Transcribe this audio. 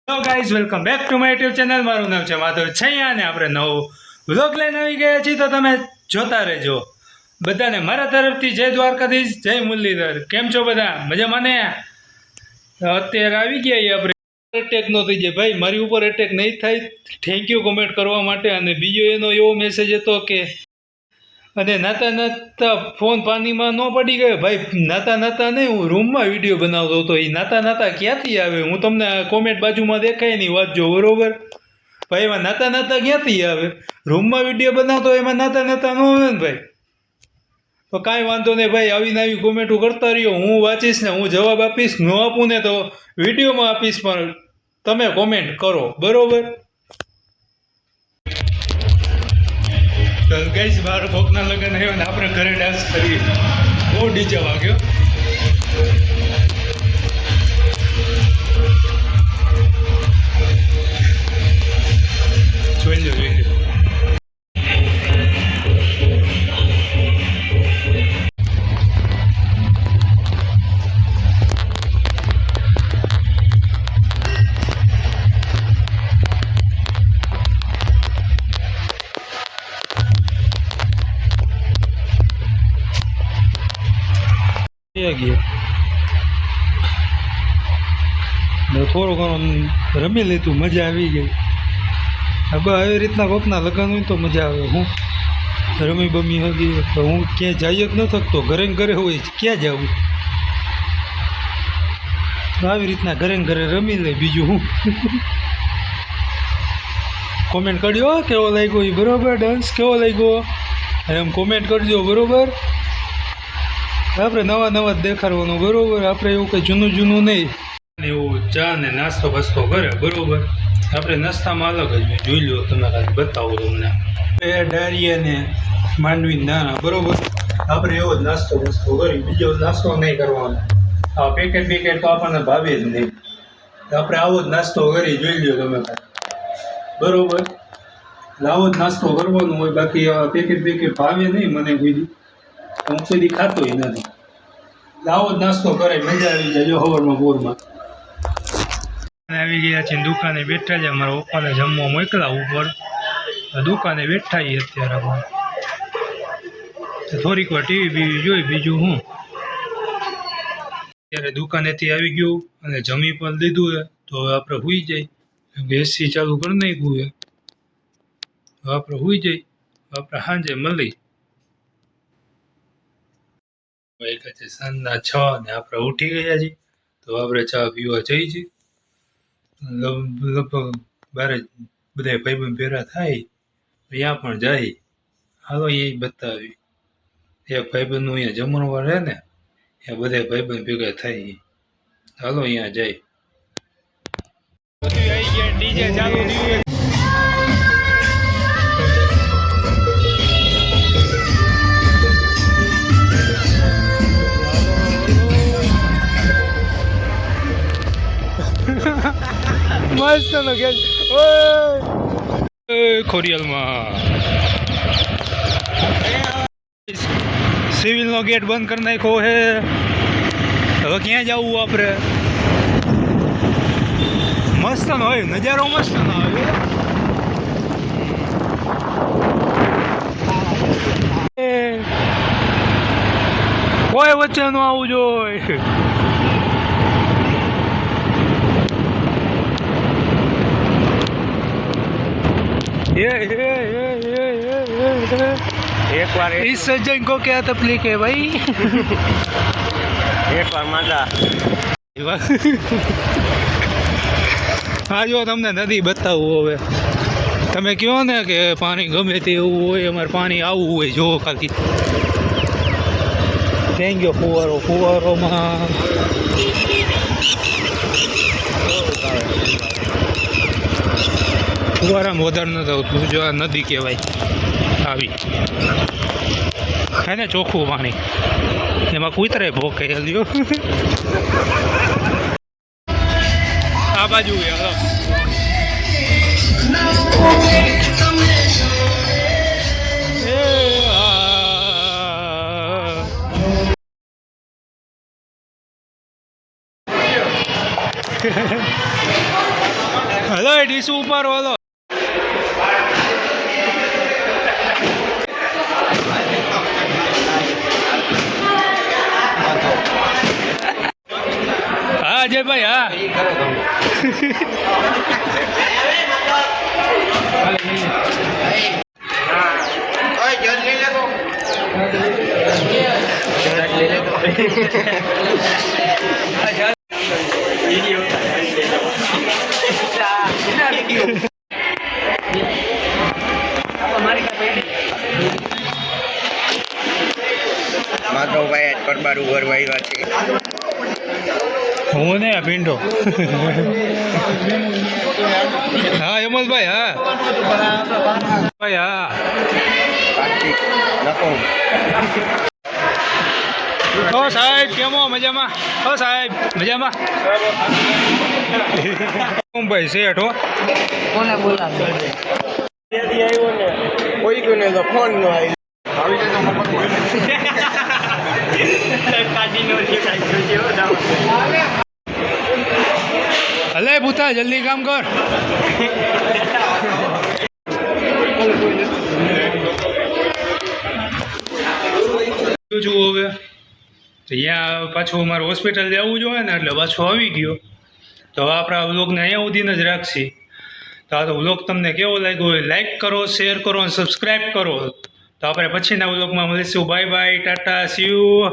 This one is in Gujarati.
Hello guys, welcome back to my YouTube channel. મારું નામ છે માધવ છૈયા અને આપણે નવો વ્લોગ લઈને આવી ગયા છીએ, તો તમે જોતા રહેજો. બધાને મારા તરફથી જય દ્વારકાધીશ, જય મુરલીધર. કેમ છો બધા? મજામાં ને? અત્યારે આવી ગયા આપણે. એટેક નો થઈ જાય ભાઈ, મારી ઉપર એટેક નહીં થાય. થેન્ક યુ કોમેન્ટ કરવા માટે. અને બીજો એનો એવો મેસેજ હતો કે અને નાતા નાતા ફોન પાણીમાં ન પડી ગયો ભાઈ. નાતા નાતા નહીં, હું રૂમમાં વિડીયો બનાવતો હતો. એ નાતા નાતા ક્યાંથી આવે? હું તમને કોમેન્ટ બાજુમાં દેખાય નહીં, વાંચજો બરોબર ભાઈ. એમાં નાતા નાતા ક્યાંથી આવે? રૂમમાં વિડીયો બનાવતો એમાં નાતા નાતા ન આવે ને ભાઈ. તો કાંઈ વાંધો નહીં ભાઈ, આવીને આવી કોમેન્ટો કરતા રહ્યો. હું વાંચીશ ને હું જવાબ આપીશ. ન આપું ને તો વિડીયોમાં આપીશ, પણ તમે કોમેન્ટ કરો બરોબર. ગાઈસ, બહાર કોકના લગ્ન આવ્યો ને આપણે ઘરે ડાન્સ કરીએ. બહુ ડીજે વાગ્યો. જોઈ લો જોઈ લો. થોડું ઘણું રમી લીધું, મજા આવી ગઈ. હવે આવી રીતના કોકના લગ્ન હોય તો મજા આવે. હું રમી બમી હગી તો હું ક્યાંય જઈ જ ન શકતો. ઘરે ને ઘરે હોય ક્યાં જવું? આવી રીતના ઘરે ને ઘરે રમી લે. બીજું હું કોમેન્ટ કરજો કેવો લાગ્યો એ બરોબર. ડાન્સ કેવો લાગ્યો એમ કોમેન્ટ કરજો બરોબર. આપણે નવા નવા જ દેખાડવાનું બરોબર. આપણે એવું કંઈ જૂનું જૂનું નહીં. એવું ચા ને નાસ્તો બસ્તો કરે બરોબર. આપણે નાસ્તામાં અલગ જ જોઈ લો. તમે ખાલી બતાવો તમને એ ડાયરીયા ને માંડવી નાના બરોબર. આપણે એવો જ નાસ્તો બસ્તો કરી, બીજો નાસ્તો નહીં કરવાનો. આ પેકેટ તો આપણને ભાવે જ નહીં. આપણે આવો જ નાસ્તો કરી જોઈ લો તમે બરોબર. આવો જ નાસ્તો કરવાનો હોય. બાકી પેકેટ ભાવે નહીં મને કોઈ. હું સુધી ખાતો નથી. આવો જ નાસ્તો કરે, મજા આવી જાય. જો સવારમાં બોરમાં આવી ગયા છે, દુકાને બેઠા છે. અમારા પપ્પાને જમવા મોકલા ઉપર, દુકાને બેઠા છીએ અત્યારે. પણ થોડીક વાર ટીવી બીવી જોઈ, બીજું હું. અત્યારે દુકાનેથી આવી ગયું અને જમી પણ લીધું છે. તો હવે આપણે સૂઈ જાય. એસી ચાલુ કરી નાખ્યું છે. હવે આપણે સૂઈ જાય. આપણે સાંજે મળી. વાગ્યા છે સાંજના 6 ને આપણે ઉઠી ગયા છીએ. તો આપણે ચા પીવા જઈ છીએ. લગભગ બારે બધા ભાઈબંધ ભેગા થાય ત્યાં પણ જાય. હાલો એ બતાવી. એક ભાઈબંધનું અહીંયા જમણવાર રહે ને, એ બધા ભાઈબંધ ભેગા થાય. હાલો અહીંયા જાય. ડીજે ચાલુ થયું. મસ્ત લગે ખોરિયાલમાં સિવિલનો ગેટ બંધ કરી નાખ્યો છે. હવે ક્યાં જવું આપણે? મસ્ત ન હોય નજારો, મસ્ત ન હોય. કોઈ વચ્ચે નું આવવું જોઈએ. एक बार इस सज्जन को क्या तकलीफ है भाई? एक बार मजा. હા જો તમને નદી બતાવું. હવે તમે કહો ને કે પાણી ગમે તે એવું હોય, અમારે પાણી આવવું હોય. જો ખાલી થઈ ગયો ફુવારોમાં ફુવારામાં વધારે નથી આવતું. જો આ નદી કહેવાય આવી હે ને, ચોખ્ખું પાણી. એમાં કૂતરે ભોકે લ્યો. આ બાજુ હાલો. વિશુ ઉપર ઓલો હા અજયભાઈ હા માધવભાઈ આજ પરબાર ઉભરવા આવ્યા છે. હું ને પિંડો હા યમલભાઈ હા ભાઈ હા કાર્તિક નકો ઓ સાહેબ કેમો મજામાં ઓ સાહેબ મજામાં ભાઈ શેઠ હો કોને બોલાવે કોઈ કોને તો ફોન નો આવી અલે પૂતા જલ્દી કામ કર જુઓ હવે તો અહીંયા પાછું અમારે હોસ્પિટલ જવું જોઈએ ને એટલે પાછું આવી ગયો તો હવે આપણે આ વ્લોગને અહીંયા સુધીને જ રાખશી તો આ તો વ્લોગ તમને કેવો લાગ્યો હોય લાઈક કરો શેર કરો અને સબસ્ક્રાઈબ કરો તો આપણે પછીના વ્લોગમાં મળીશું bye bye Tata C you